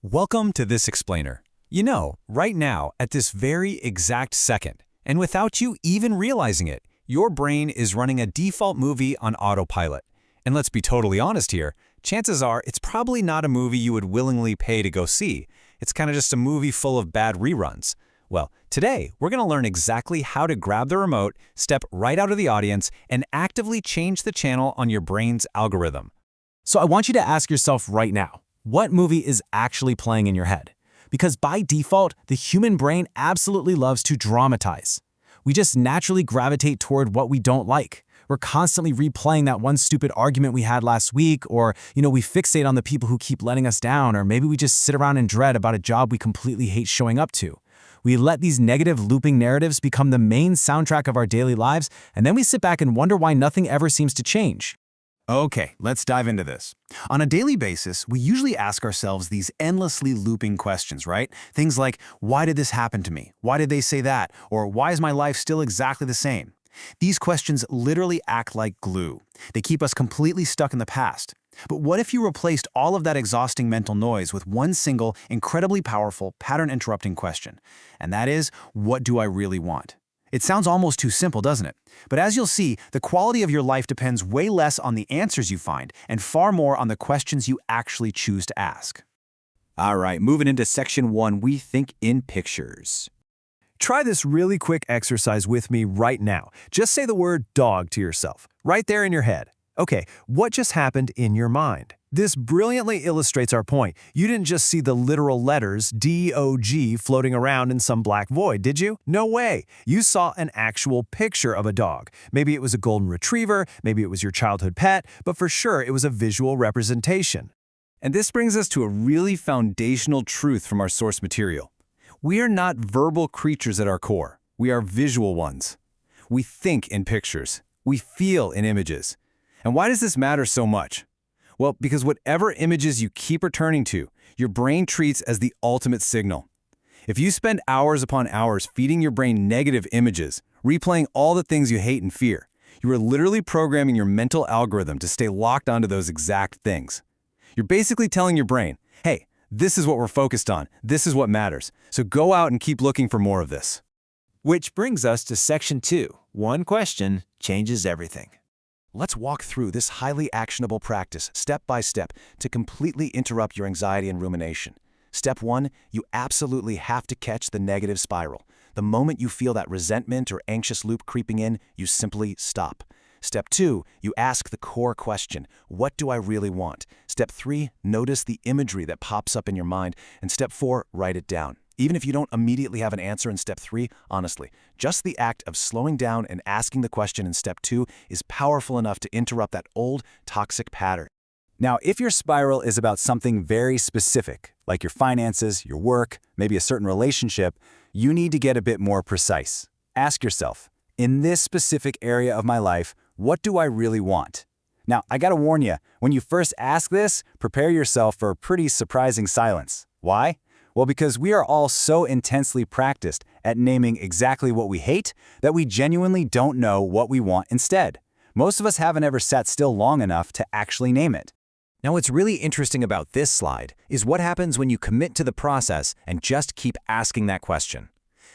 Welcome to This Explainer. You know, right now, at this very exact second, and without you even realizing it, your brain is running a default movie on autopilot. And let's be totally honest here, chances are it's probably not a movie you would willingly pay to go see. It's kind of just a movie full of bad reruns. Well, today, we're going to learn exactly how to grab the remote, step right out of the audience, and actively change the channel on your brain's algorithm. So I want you to ask yourself right now, what movie is actually playing in your head? Because by default, the human brain absolutely loves to dramatize. We just naturally gravitate toward what we don't like. We're constantly replaying that one stupid argument we had last week, or, we fixate on the people who keep letting us down, or maybe we just sit around in dread about a job we completely hate showing up to. We let these negative looping narratives become the main soundtrack of our daily lives, and then we sit back and wonder why nothing ever seems to change. Okay, let's dive into this. On a daily basis, we usually ask ourselves these endlessly looping questions, right? Things like, why did this happen to me? Why did they say that? Or why is my life still exactly the same? These questions literally act like glue. They keep us completely stuck in the past. But what if you replaced all of that exhausting mental noise with one single, incredibly powerful, pattern-interrupting question? And that is, what do I really want? It sounds almost too simple, doesn't it? But as you'll see, the quality of your life depends way less on the answers you find and far more on the questions you actually choose to ask. All right, moving into section 1, we think in pictures. Try this really quick exercise with me right now. Just say the word dog to yourself, right there in your head. Okay, what just happened in your mind? This brilliantly illustrates our point. You didn't just see the literal letters D-O-G floating around in some black void, did you? No way. You saw an actual picture of a dog. Maybe it was a golden retriever, maybe it was your childhood pet, but for sure it was a visual representation. And this brings us to a really foundational truth from our source material. We are not verbal creatures at our core. We are visual ones. We think in pictures. We feel in images. And why does this matter so much? Well, because whatever images you keep returning to, your brain treats as the ultimate signal. If you spend hours upon hours feeding your brain negative images, replaying all the things you hate and fear, you are literally programming your mental algorithm to stay locked onto those exact things. You're basically telling your brain, hey, this is what we're focused on, this is what matters, so go out and keep looking for more of this. Which brings us to section 2. One question changes everything. Let's walk through this highly actionable practice step by step to completely interrupt your anxiety and rumination. Step 1, you absolutely have to catch the negative spiral. The moment you feel that resentment or anxious loop creeping in, you simply stop. Step 2, you ask the core question, what do I really want? Step 3, notice the imagery that pops up in your mind. And Step 4, write it down. Even if you don't immediately have an answer in Step 3, honestly, just the act of slowing down and asking the question in Step 2 is powerful enough to interrupt that old, toxic pattern. Now, if your spiral is about something very specific, like your finances, your work, maybe a certain relationship, you need to get a bit more precise. Ask yourself, in this specific area of my life, what do I really want? Now, I gotta warn you, when you first ask this, prepare yourself for a pretty surprising silence. Why? Well, because we are all so intensely practiced at naming exactly what we hate that we genuinely don't know what we want instead. Most of us haven't ever sat still long enough to actually name it. Now, what's really interesting about this slide is what happens when you commit to the process and just keep asking that question.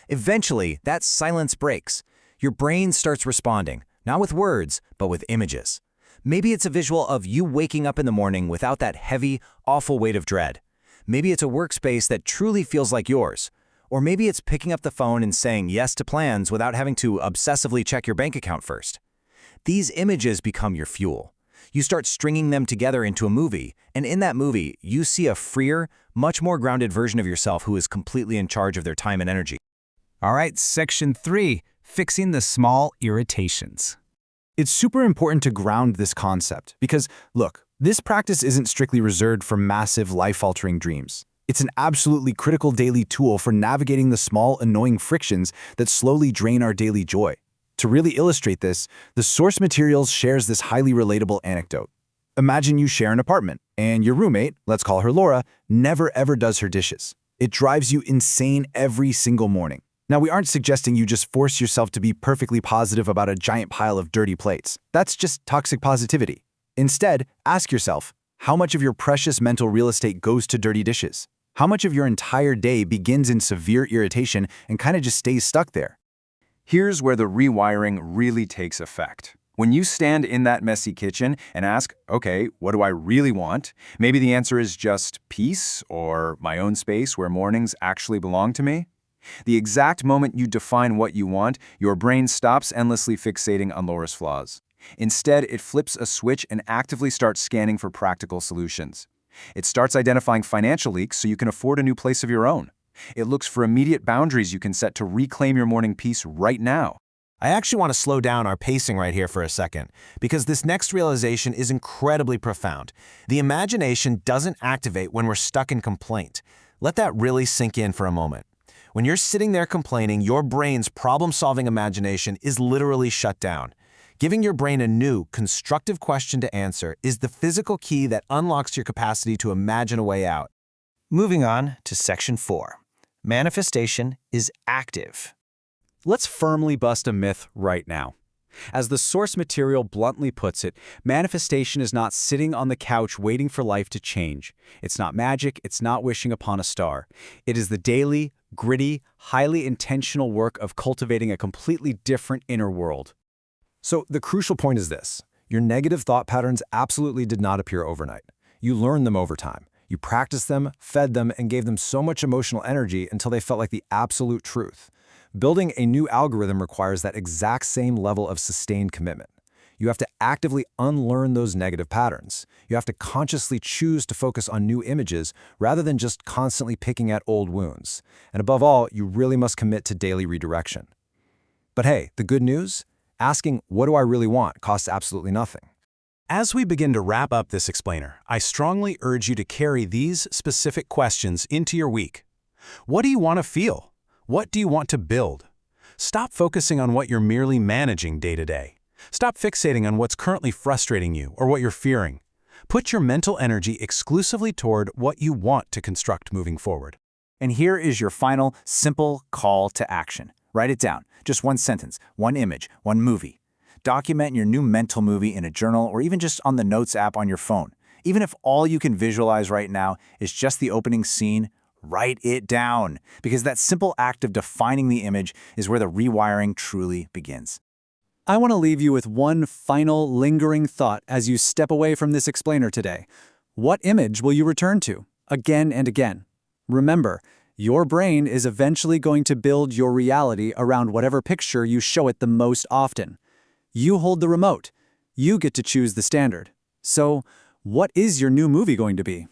Eventually, that silence breaks. Your brain starts responding, not with words, but with images. Maybe it's a visual of you waking up in the morning without that heavy, awful weight of dread. Maybe it's a workspace that truly feels like yours. Or maybe it's picking up the phone and saying yes to plans without having to obsessively check your bank account first. These images become your fuel. You start stringing them together into a movie, and in that movie, you see a freer, much more grounded version of yourself who is completely in charge of their time and energy. All right, section 3, fixing the small irritations. It's super important to ground this concept because, look, this practice isn't strictly reserved for massive life-altering dreams. It's an absolutely critical daily tool for navigating the small, annoying frictions that slowly drain our daily joy. To really illustrate this, the source materials shares this highly relatable anecdote. Imagine you share an apartment, and your roommate, let's call her Laura, never ever does her dishes. It drives you insane every single morning. Now, we aren't suggesting you just force yourself to be perfectly positive about a giant pile of dirty plates. That's just toxic positivity. Instead, ask yourself, how much of your precious mental real estate goes to dirty dishes? How much of your entire day begins in severe irritation and kind of just stays stuck there? Here's where the rewiring really takes effect. When you stand in that messy kitchen and ask, okay, what do I really want? Maybe the answer is just peace or my own space where mornings actually belong to me. The exact moment you define what you want, your brain stops endlessly fixating on Laura's flaws. Instead, it flips a switch and actively starts scanning for practical solutions. It starts identifying financial leaks so you can afford a new place of your own. It looks for immediate boundaries you can set to reclaim your morning peace right now. I actually want to slow down our pacing right here for a second, because this next realization is incredibly profound. The imagination doesn't activate when we're stuck in complaint. Let that really sink in for a moment. When you're sitting there complaining, your brain's problem-solving imagination is literally shut down. Giving your brain a new, constructive question to answer is the physical key that unlocks your capacity to imagine a way out. Moving on to Section 4. Manifestation is active. Let's firmly bust a myth right now. As the source material bluntly puts it, manifestation is not sitting on the couch waiting for life to change. It's not magic, it's not wishing upon a star. It is the daily, gritty, highly intentional work of cultivating a completely different inner world. So the crucial point is this. Your negative thought patterns absolutely did not appear overnight. You learned them over time. You practiced them, fed them, and gave them so much emotional energy until they felt like the absolute truth. Building a new algorithm requires that exact same level of sustained commitment. You have to actively unlearn those negative patterns. You have to consciously choose to focus on new images rather than just constantly picking at old wounds. And above all, you really must commit to daily redirection. But hey, the good news? Asking, what do I really want, costs absolutely nothing. As we begin to wrap up this explainer, I strongly urge you to carry these specific questions into your week. What do you want to feel? What do you want to build? Stop focusing on what you're merely managing day to day. Stop fixating on what's currently frustrating you or what you're fearing. Put your mental energy exclusively toward what you want to construct moving forward. And here is your final, simple call to action. Write it down. Just one sentence, one image, one movie. Document your new mental movie in a journal or even just on the Notes app on your phone. Even if all you can visualize right now is just the opening scene, write it down. Because that simple act of defining the image is where the rewiring truly begins. I want to leave you with one final lingering thought as you step away from this explainer today. What image will you return to, again and again? Remember, your brain is eventually going to build your reality around whatever picture you show it the most often. You hold the remote. You get to choose the standard. So, what is your new movie going to be?